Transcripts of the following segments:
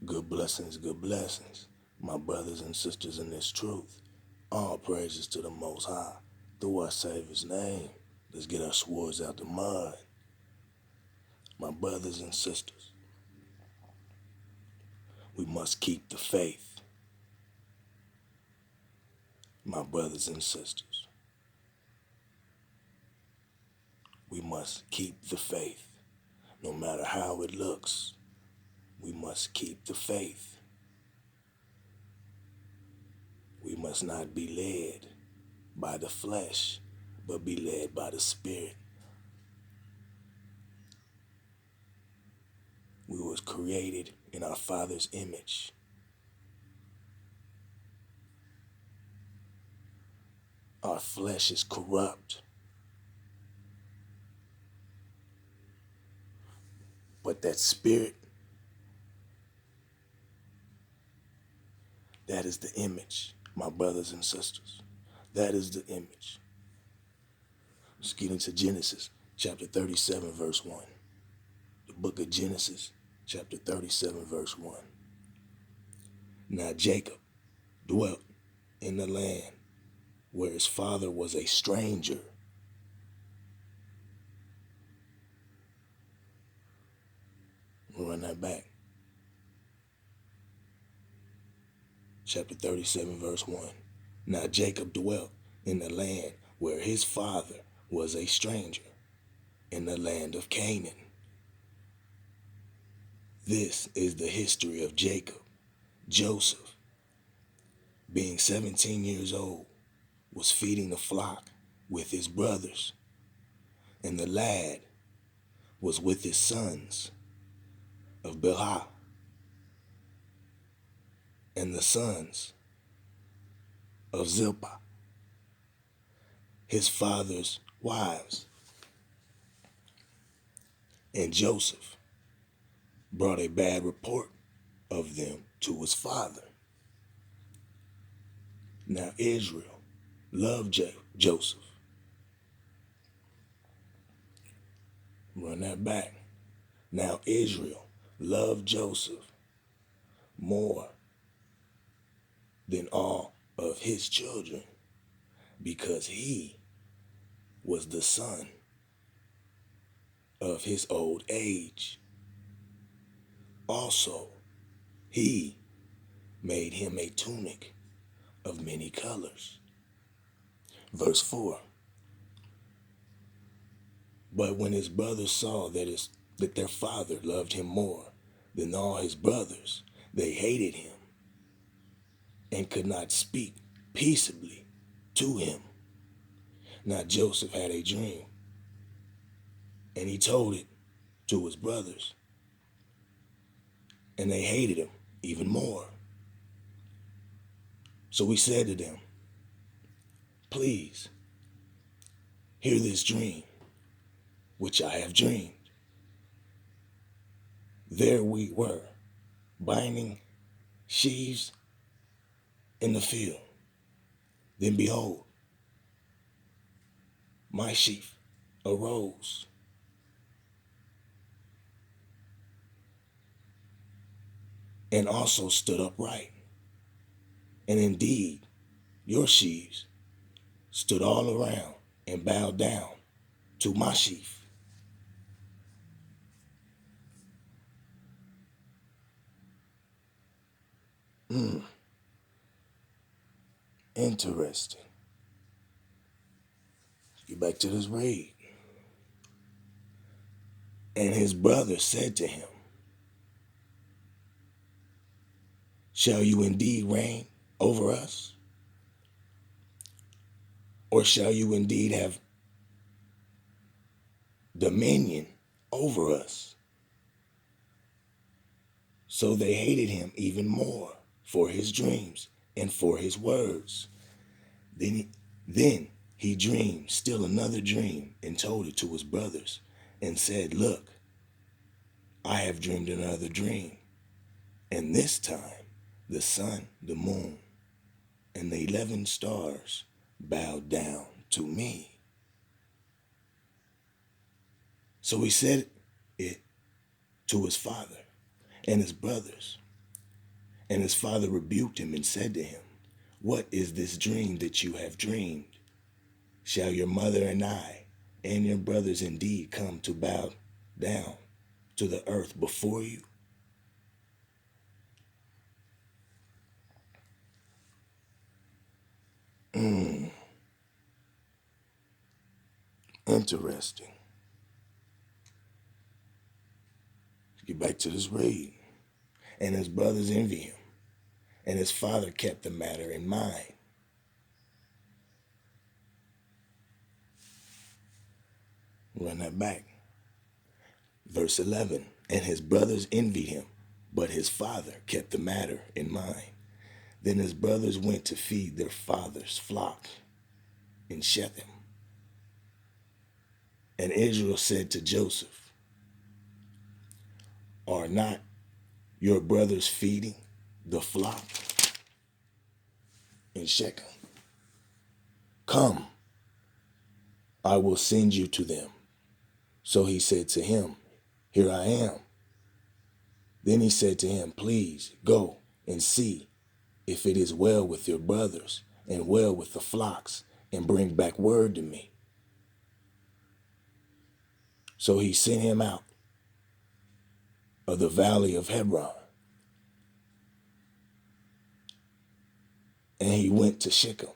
Good blessings, my brothers and sisters in this truth. All praises to the Most High. Through our Savior's name, let's get our swords out the mud. My brothers and sisters, we must keep the faith. My brothers and sisters, we must keep the faith. No matter how it looks, we must keep the faith. We must not be led by the flesh, but be led by the Spirit. We was created in our Father's image. Our flesh is corrupt, but that spirit, that is the image, my brothers and sisters. That is the image. Let's get into Genesis chapter 37, verse 1. The book of Genesis, chapter 37, verse 1. Now Jacob dwelt in the land where his father was a stranger. We'll run that back. Chapter 37, verse 1. Now Jacob dwelt in the land where his father was a stranger, in the land of Canaan. This is the history of Jacob. Joseph, being 17 years old, was feeding the flock with his brothers, and the lad was with his sons of Bilhah and the sons of Zilpah, his father's wives. And Joseph brought a bad report of them to his father. Now Israel loved Joseph. Run that back. Now Israel loved Joseph more than all of his children, because he was the son of his old age. Also, he made him a tunic of many colors. Verse 4. But when his brothers saw that their father loved him more than all his brothers, they hated him and could not speak peaceably to him. Now Joseph had a dream, and he told it to his brothers, and they hated him even more. So he said to them, please hear this dream which I have dreamed. There we were, binding sheaves in the field. Then behold, my sheaf arose, and also stood upright. And indeed, your sheaves stood all around and bowed down to my sheaf. Interesting. Get back to this read. And his brother said to him, shall you indeed reign over us? Or shall you indeed have dominion over us? So they hated him even more for his dreams and for his words. Then he dreamed still another dream and told it to his brothers and said, look, I have dreamed another dream. And this time the sun, the moon, and the 11 stars bowed down to me. So he said it to his father and his brothers. And his father rebuked him and said to him, "What is this dream that you have dreamed? Shall your mother and I and your brothers indeed come to bow down to the earth before you?" Interesting. Let's get back to this read. And his brothers envy him, and his father kept the matter in mind. Run that back. Verse 11. And his brothers envied him, but his father kept the matter in mind. Then his brothers went to feed their father's flock in Shechem. And Israel said to Joseph, "Are not your brothers feeding the flock in Shechem? Come, I will send you to them." So he said to him, "Here I am." Then he said to him, "Please go and see if it is well with your brothers and well with the flocks, and bring back word to me." So he sent him out of the valley of Hebron, and he went to Shechem.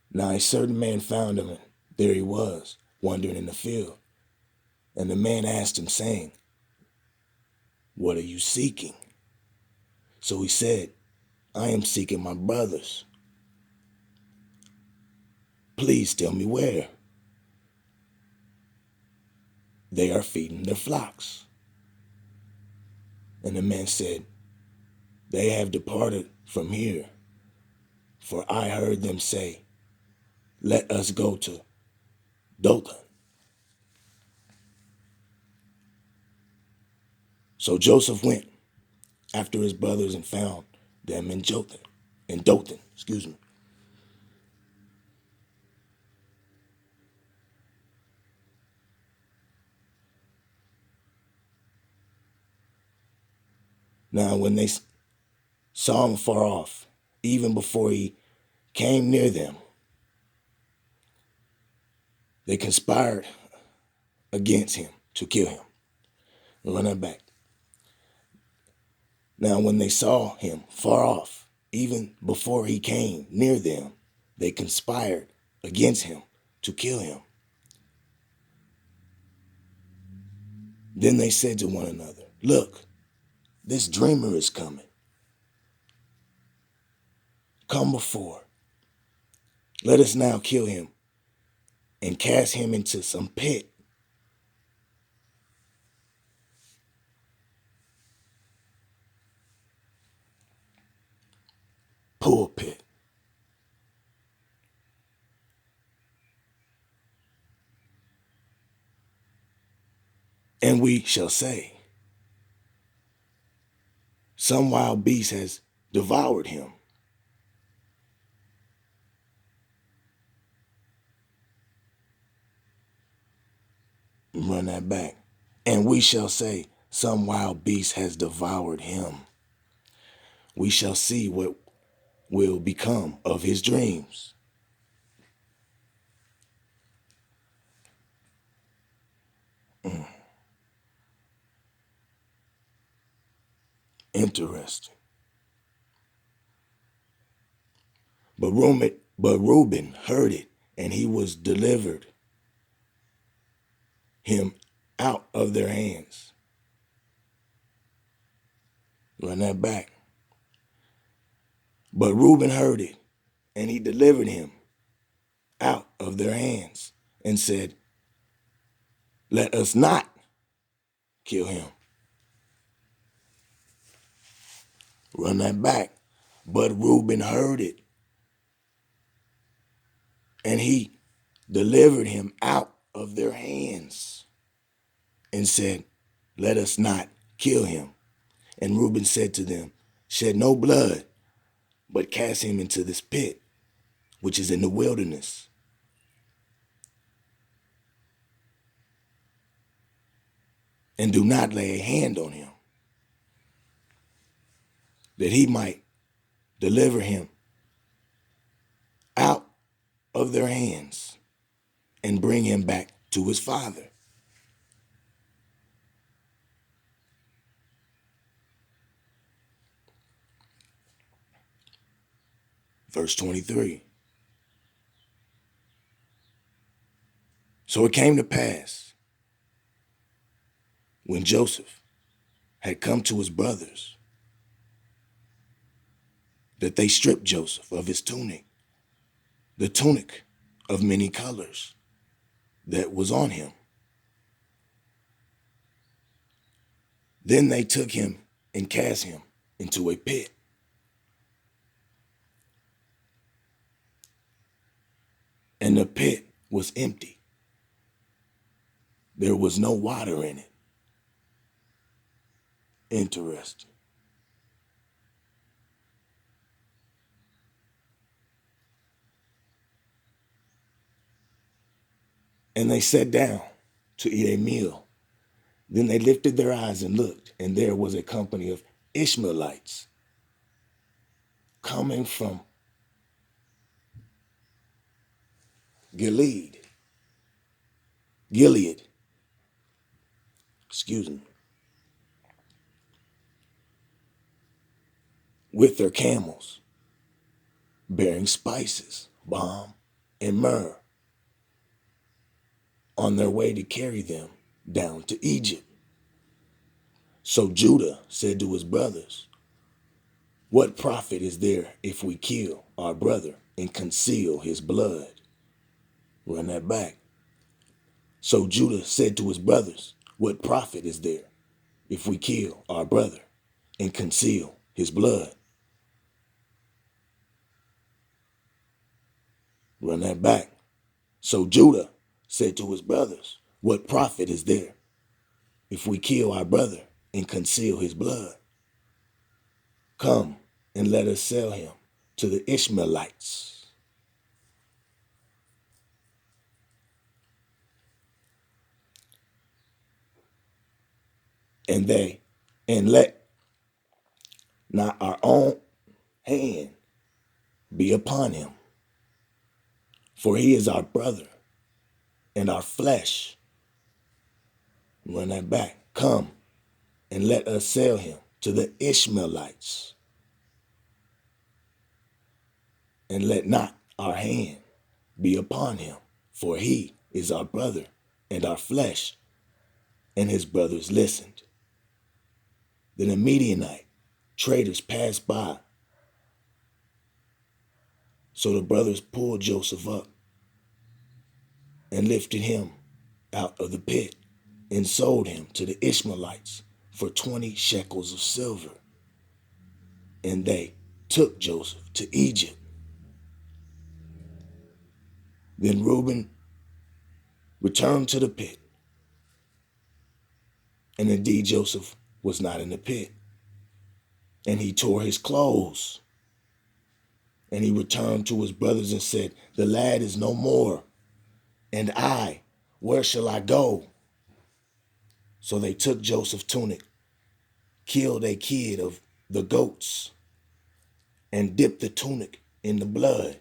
Now a certain man found him, and there he was, wandering in the field. And the man asked him, saying, "What are you seeking?" So he said, "I am seeking my brothers. Please tell me where." "They are feeding their flocks." And the man said, "They have departed from here, for I heard them say, 'Let us go to Dothan.'" So Joseph went after his brothers and found them in Dothan. Now when they saw him far off, even before he came near them, they conspired against him to kill him. Run that back. Now when they saw him far off, even before he came near them, they conspired against him to kill him. Then they said to one another, "Look, this dreamer is coming. Come before. Let us now kill him and cast him into some pit." Pulpit. And we shall say, "Some wild beast has devoured him." Run that back. And we shall say, "Some wild beast has devoured him." We shall see what will become of his dreams. Interesting. But Reuben heard it, and he was delivered him out of their hands. Run that back. But Reuben heard it, and he delivered him out of their hands and said, "Let us not kill him." Run that back. But Reuben heard it, and he delivered him out of their hands and said, "Let us not kill him." And Reuben said to them, "Shed no blood, but cast him into this pit, which is in the wilderness, and do not lay a hand on him." that he might deliver him out of their hands and bring him back to his father. Verse 23. So it came to pass, when Joseph had come to his brothers, that they stripped Joseph of his tunic, the tunic of many colors that was on him. Then they took him and cast him into a pit. And the pit was empty. There was no water in it. Interesting. And they sat down to eat a meal. Then they lifted their eyes and looked, and there was a company of Ishmaelites coming from Gilead, excuse me, with their camels, bearing spices, balm, and myrrh, on their way to carry them down to Egypt. So Judah said to his brothers, what profit is there if we kill our brother and conceal his blood? Run that back. So Judah said to his brothers, what profit is there if we kill our brother and conceal his blood? Run that back. So Judah said to his brothers, what profit is there if we kill our brother and conceal his blood? Come and let us sell him to the Ishmaelites. And let not our own hand be upon him, for he is our brother and our flesh. Run that back. Come and let us sell him to the Ishmaelites, and let not our hand be upon him, for he is our brother and our flesh. And his brothers listened. Then the Midianite traders passed by. So the brothers pulled Joseph up and lifted him out of the pit and sold him to the Ishmaelites for 20 shekels of silver. And they took Joseph to Egypt. Then Reuben returned to the pit. And indeed Joseph was not in the pit. And he tore his clothes. And he returned to his brothers and said, the lad is no more. And I, where shall I go? So they took Joseph's tunic, killed a kid of the goats, and dipped the tunic in the blood.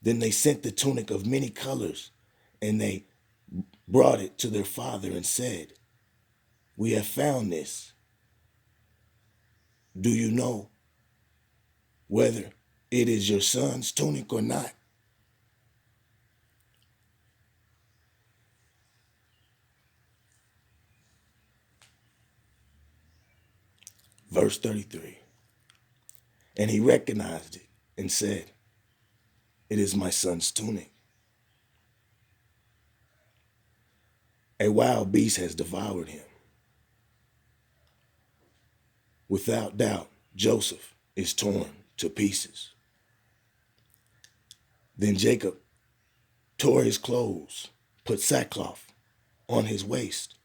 Then they sent the tunic of many colors, and they brought it to their father and said, we have found this. Do you know whether it is your son's tunic or not? Verse 33. And he recognized it and said, it is my son's tunic. A wild beast has devoured him. Without doubt, Joseph is torn to pieces. Then Jacob tore his clothes, put sackcloth on his waist,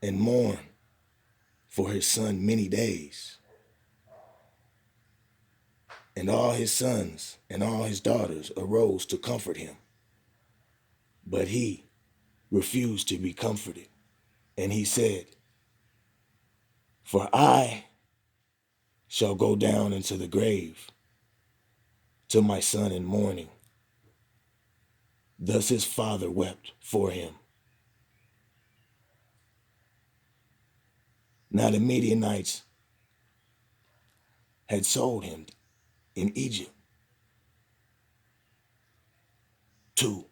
and mourned for his son many days. And all his sons and all his daughters arose to comfort him. But he refused to be comforted. And he said, for I shall go down into the grave to my son in mourning. Thus his father wept for him. Now the Midianites had sold him in Egypt to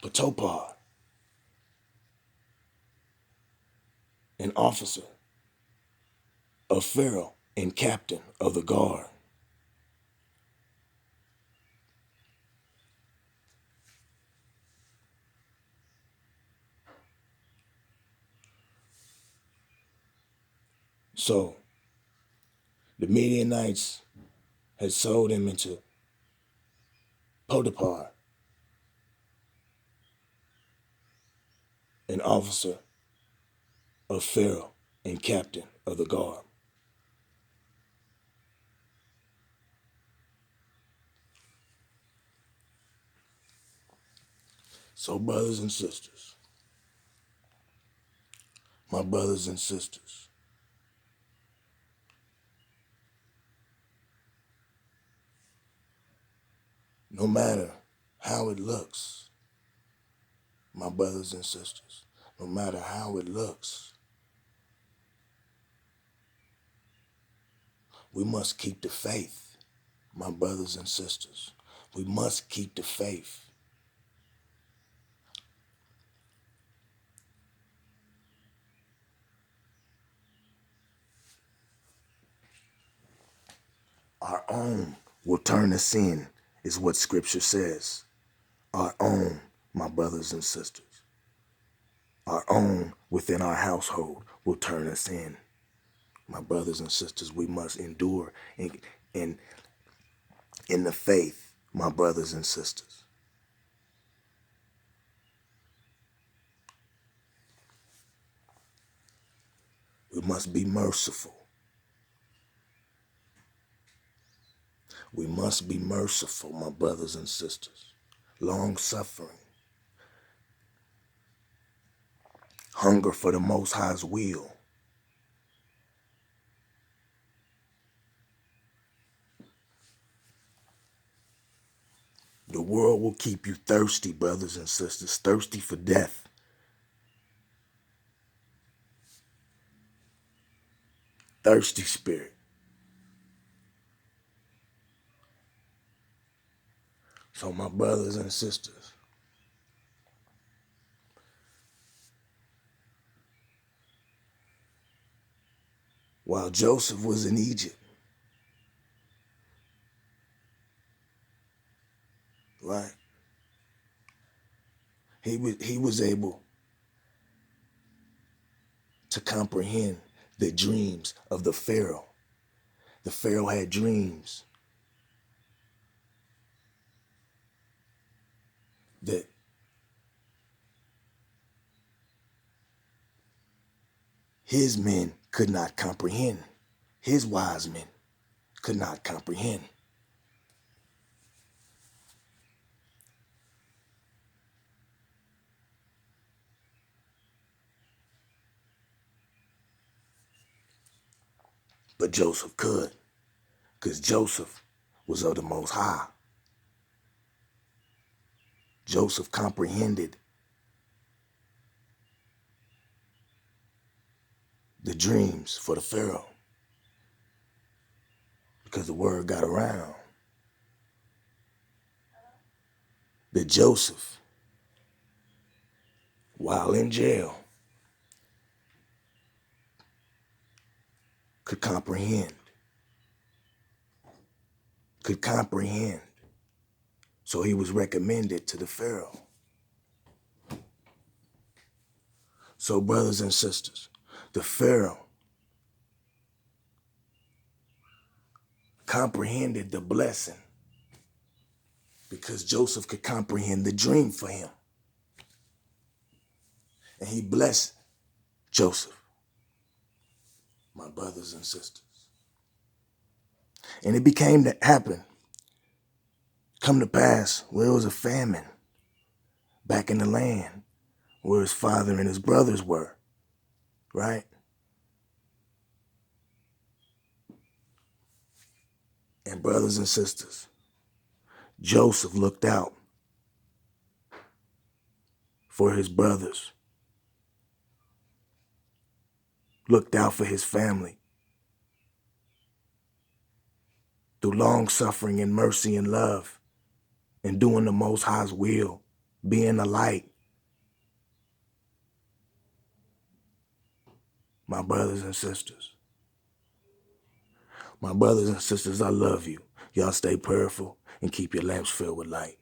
Potipharah, an officer of Pharaoh and captain of the guard. So the Midianites had sold him into Potiphar, an officer of Pharaoh and captain of the guard. So, brothers and sisters, my brothers and sisters, no matter how it looks, my brothers and sisters, no matter how it looks, we must keep the faith, my brothers and sisters. We must keep the faith. Our own will turn to sin, is what Scripture says. Our own, my brothers and sisters. Our own within our household will turn us in. My brothers and sisters, we must endure in the faith, my brothers and sisters. We must be merciful. We must be merciful, my brothers and sisters. Long-suffering. Hunger for the Most High's will. The world will keep you thirsty, brothers and sisters, thirsty for death. Thirsty spirit. So my brothers and sisters, while Joseph was in Egypt, right, he was able to comprehend the dreams of the Pharaoh. The Pharaoh had dreams that his men could not comprehend. His wise men could not comprehend. But Joseph could, because Joseph was of the Most High. Joseph comprehended the dreams for the Pharaoh, because the word got around that Joseph, while in jail, could comprehend. So he was recommended to the Pharaoh. So brothers and sisters, the Pharaoh comprehended the blessing because Joseph could comprehend the dream for him. And he blessed Joseph, my brothers and sisters. And it became to happen, come to pass, where it was a famine back in the land where his father and his brothers were, right? And brothers and sisters, Joseph looked out for his brothers, looked out for his family through long suffering and mercy and love and doing the Most High's will, being a light. My brothers and sisters, I love you. Y'all stay prayerful and keep your lamps filled with light.